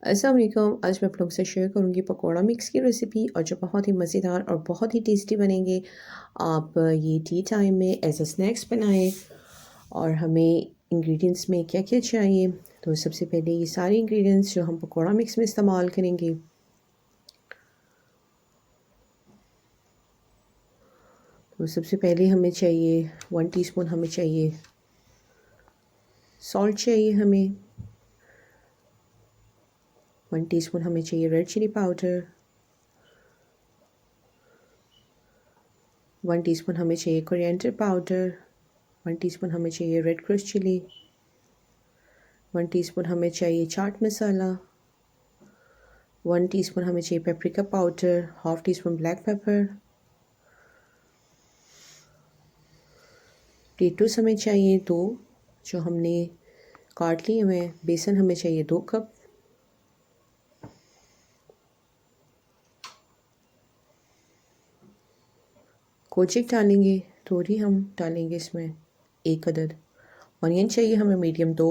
अस्सलाम वालेकुम। आज मैं आप लोगों से शेयर करूंगी पकौड़ा मिक्स की रेसिपी और जो बहुत ही मज़ेदार और बहुत ही टेस्टी बनेंगे। आप ये टी टाइम में एज अ स्नैक्स बनाएं। और हमें इंग्रेडिएंट्स में क्या क्या चाहिए, तो सबसे पहले ये सारे इंग्रेडिएंट्स जो हम पकौड़ा मिक्स में इस्तेमाल करेंगे। तो सबसे पहले हमें चाहिए 1 टीस्पून हमें चाहिए सॉल्ट चाहिए हमें 1 टीस्पून हमें चाहिए रेड चिली पाउडर 1 टीस्पून हमें चाहिए कोरिएंडर पाउडर 1 टीस्पून हमें चाहिए रेड क्रश चिली 1 टीस्पून हमें चाहिए चाट मसाला 1 टीस्पून हमें चाहिए paprika powder half teaspoon black pepper potatoes हमें चाहिए 2 जो हमने काट लिए हुए। बेसन हमें चाहिए 2 कप। कोचिक डालेंगे, थोड़ी हम डालेंगे इसमें 1 अदद। ऑनियन चाहिए हमें मीडियम 2।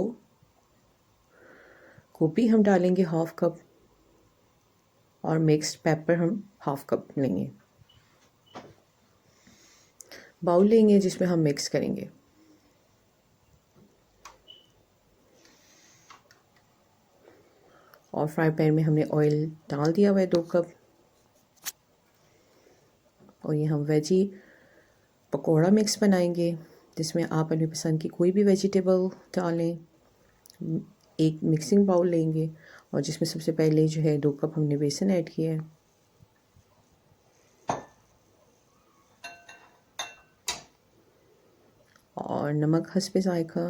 गोभी हम डालेंगे हाफ कप और मिक्स्ड पेपर हम हाफ कप लेंगे। बाउल लेंगे जिसमें हम मिक्स करेंगे। और फ्राई पैन में हमने ऑयल डाल दिया हुआ है 2 कप। और ये हम वेजी पकोड़ा मिक्स बनाएंगे जिसमें आप अपनी पसंद की कोई भी वेजिटेबल डालें। एक मिक्सिंग बाउल लेंगे और जिसमें सबसे पहले जो है 2 कप हमने बेसन ऐड किया है। और नमक हस्बे जायका।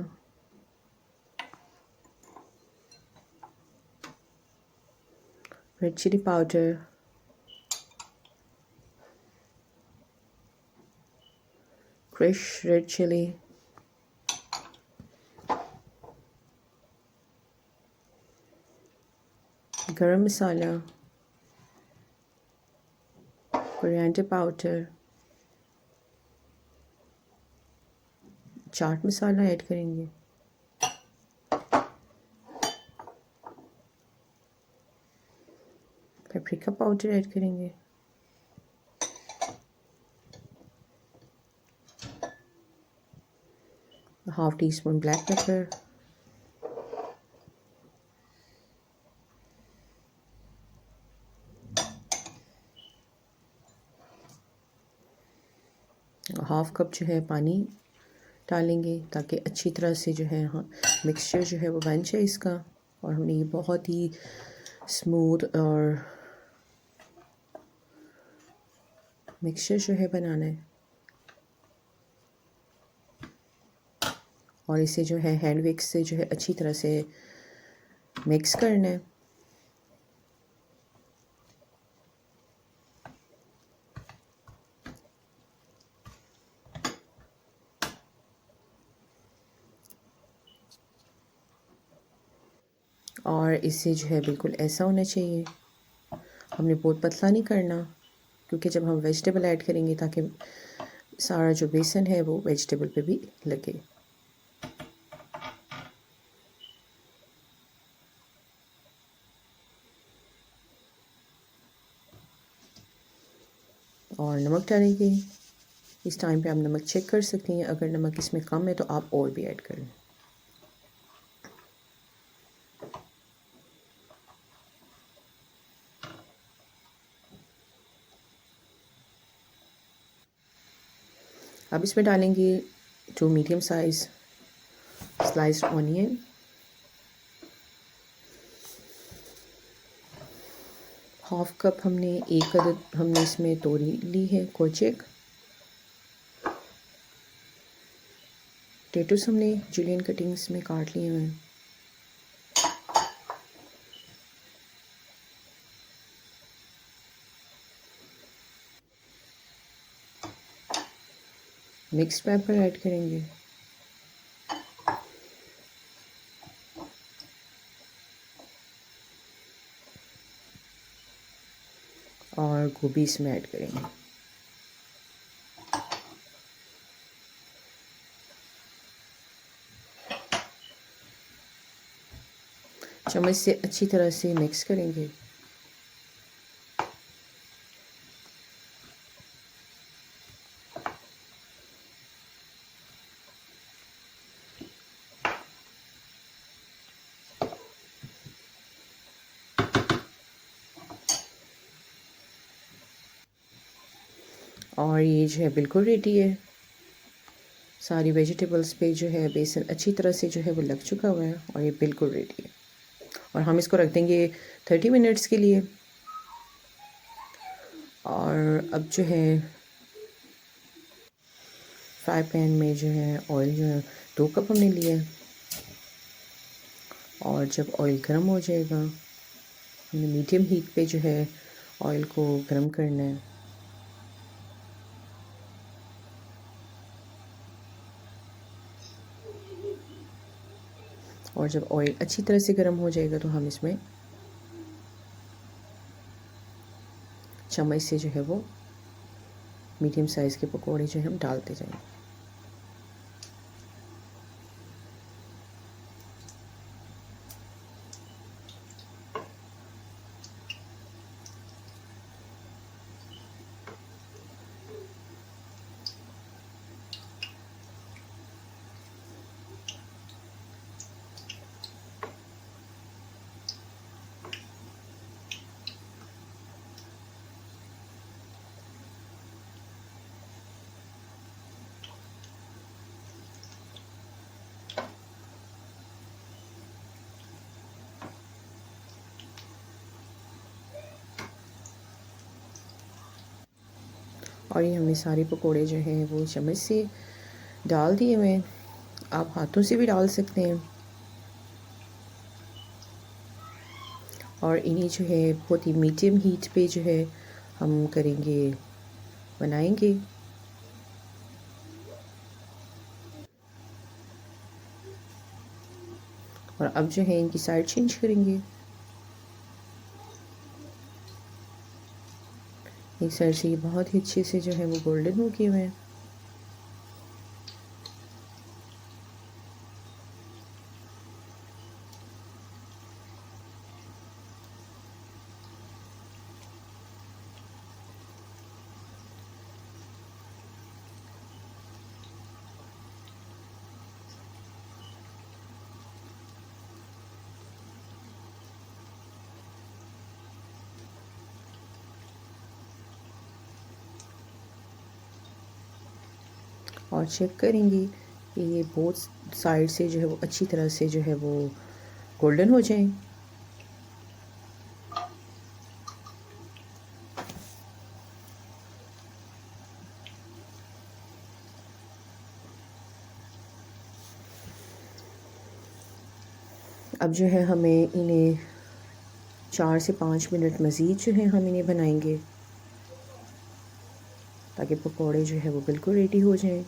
Red chilli powder, crush red chilli, garam masala, coriander powder, chaat masala add करेंगे। पेपरिका पाउडर ऐड करेंगे। Half teaspoon black pepper, half cup जो है पानी डालेंगे ताकि अच्छी तरह से जो है मिक्सचर जो है वो बन जाए इसका। और हमने ये बहुत ही स्मूथ और मिक्सचर जो है बनाना है। और इसे जो है हैंड विक्स से जो है अच्छी तरह से मिक्स करना है। और इसे जो है बिल्कुल ऐसा होना चाहिए, हमने बहुत पतला नहीं करना क्योंकि जब हम वेजिटेबल ऐड करेंगे ताकि सारा जो बेसन है वो वेजिटेबल पे भी लगे। और नमक डालेंगे। इस टाइम पे आप नमक चेक कर सकती हैं, अगर नमक इसमें कम है तो आप और भी ऐड करें। अब इसमें डालेंगे 2 medium size sliced onion, half cup हमने 1 अदद हमने इसमें तोरी ली है कोचिक। पोटैटोस हमने जुलियन कटिंग्स में काट लिए हैं। मिक्स्ड पेपर ऐड करेंगे। और गोभी इसमें ऐड करेंगे। चम्मच से अच्छी तरह से मिक्स करेंगे। और ये जो है बिल्कुल रेडी है। सारी वेजिटेबल्स पे जो है बेसन अच्छी तरह से जो है वो लग चुका हुआ है और ये बिल्कुल रेडी है। और हम इसको रख देंगे 30 मिनट्स के लिए। और अब जो है फ्राई पैन में जो है ऑयल जो है 2 कप हमने लिया है। और जब ऑयल गर्म हो जाएगा, हमने मीडियम हीट पे जो है ऑयल को गर्म करना है। और जब ऑयल अच्छी तरह से गर्म हो जाएगा तो हम इसमें चम्मच से जो है वो मीडियम साइज़ के पकोड़े जो है हम डालते जाएंगे। और ये हमने सारे पकोड़े जो हैं वो चम्मच से डाल दिए हुए हैं। आप हाथों से भी डाल सकते हैं। और इन्हें जो है बहुत ही मीडियम हीट पे जो है हम करेंगे, बनाएंगे। और अब जो है इनकी साइड चेंज करेंगे। एक साइड से ये बहुत ही अच्छे से जो है वो गोल्डन हो गए हुए हैं। और चेक करेंगे कि ये बोथ साइड से जो है वो अच्छी तरह से जो है वो गोल्डन हो जाएं। अब जो है हमें इन्हें 4 से 5 मिनट मज़ीद जो है हम इन्हें बनाएंगे, ताकि पकोड़े जो है वो बिल्कुल रेडी हो जाएं।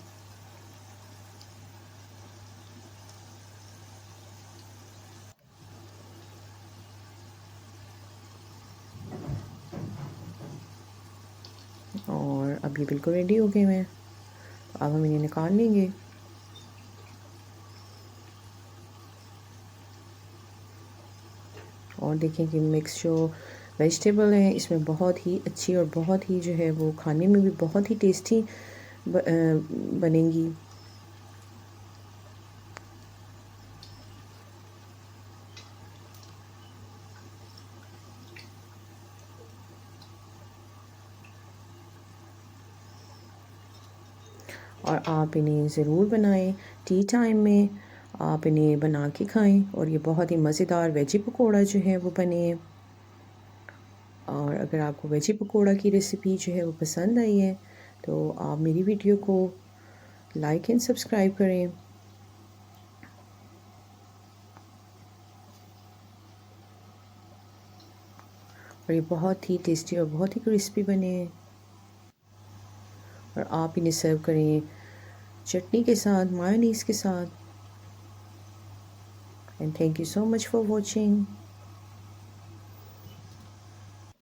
और अब ये बिल्कुल रेडी हो गए हैं। तो अब हम इन्हें निकाल लेंगे। और देखें कि मिक्स जो वेजिटेबल है इसमें बहुत ही अच्छी और बहुत ही जो है वो खाने में भी बहुत ही टेस्टी बनेंगी। और आप इन्हें ज़रूर बनाएं। टी टाइम में आप इन्हें बना के खाएं। और ये बहुत ही मज़ेदार वेजी पकोड़ा जो है वो बने। और अगर आपको वेजी पकोड़ा की रेसिपी जो है वो पसंद आई है तो आप मेरी वीडियो को लाइक एंड सब्सक्राइब करें। और ये बहुत ही टेस्टी और बहुत ही क्रिस्पी बने हैं। और आप इन्हें सर्व करें चटनी के साथ, मायोनीज़ के साथ। And thank you so much for watching.